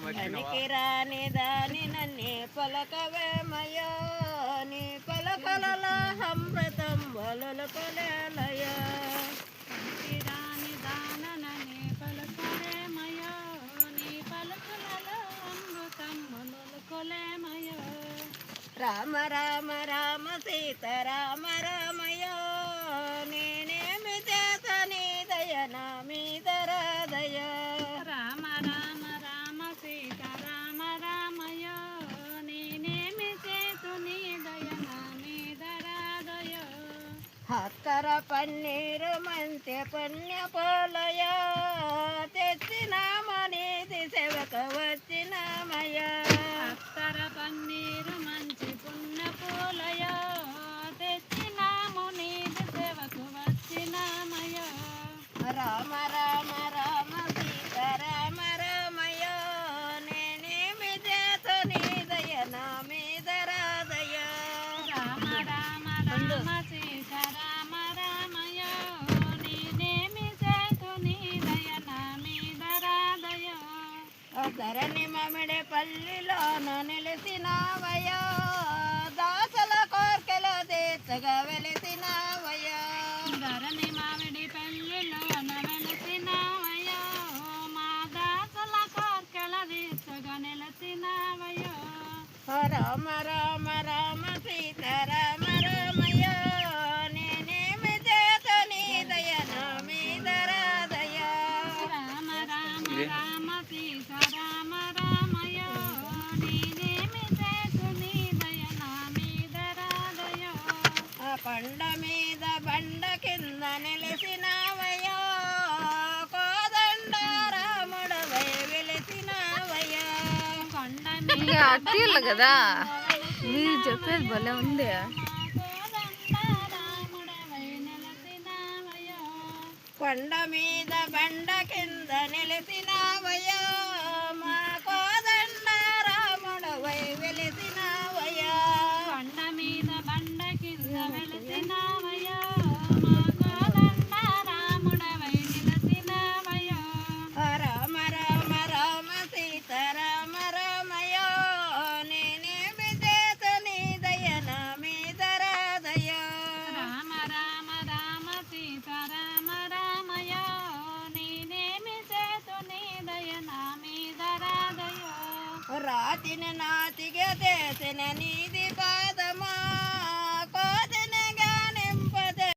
పనికిరాని దాని నన్నే పలకవేమయ్యా నీ పలకలలో అమృతం వలలకలేలయ్యా పనికిరాని దానననే పలకవేమయ్యా నీ పలకలలో అమృతం వలలకలేమయ్యా రామ రామ రామ సీత రామ రామయ్యో నేనేమి చేత నీ దయ నా మీద రాదయ రామ రామ రామ సీత రామ రామయ్యో నేనేమి చేతు నీ దయ నా మీద రాదయో హత్తర పన్నీరు మంచి పుణ్య పోలయ తెచ్చినామనీది సేవక వచ్చినామయ్యా అత్తర పన్నీరు మంచి పుణ్య పూలయో తెచ్చినాము నీది సేవకు వచ్చినామయ్యో రామ రామ రామ సీత రామ రామయ్యో నేనేమి చేత నీ దయ నా మీద రాదయ రామ రామ రామ సీత రామ రామయ్యో నేనేమి చేతు నీ దయ నా మీద రాదయో ధరణి మమిడి పల్లిలోన నిలిసినావయ్యో దాసల కోర్కెల తీర్చగా వెలిసినావయ్యో ధరణి మామిడి పెళ్ళిలోన వెలసినావయ్యో మా దాసల కోర్కెల తీర్చగా నిలసినావయ్యో రామ రామ రామ సీత రామ రామయ్యో నేనేమి చేత నీ దయ నా మీద రాదయ రామ రామ రామ సీత రామ రామయ్యో నేనేమి చేతు నీ దయ నా మీద రాదయో కొండ మీద బండ కింద నిలిసినావయ్యో కోదండ రాముడవై వెలిసినావయ్యో కొండ ఇంకా అట్టిల్లు కదా మీరు చెప్పేది భలే ఉంది రాముడవై నెలసినావయ్యో కొండ మీద బండ కింద నిలిసినావయ్యో మా కోదండ రాముడవై వెలిసినావయ్యో కొండ మీద బండ కింద వెలసినావయ్యో మా కోదండ రాముడవై నిలసినావయ్యో రామ రామ రామ సీత రామ రామయ్యో నేనేమి చేత నీ దయ నా మీద రాదయో రామ రామ రామ సీత రామ రామయ్యో నేనేమి చేతు నీ దయ నా మీద రాదయో రాతిని నాతిగా చేసిన నీది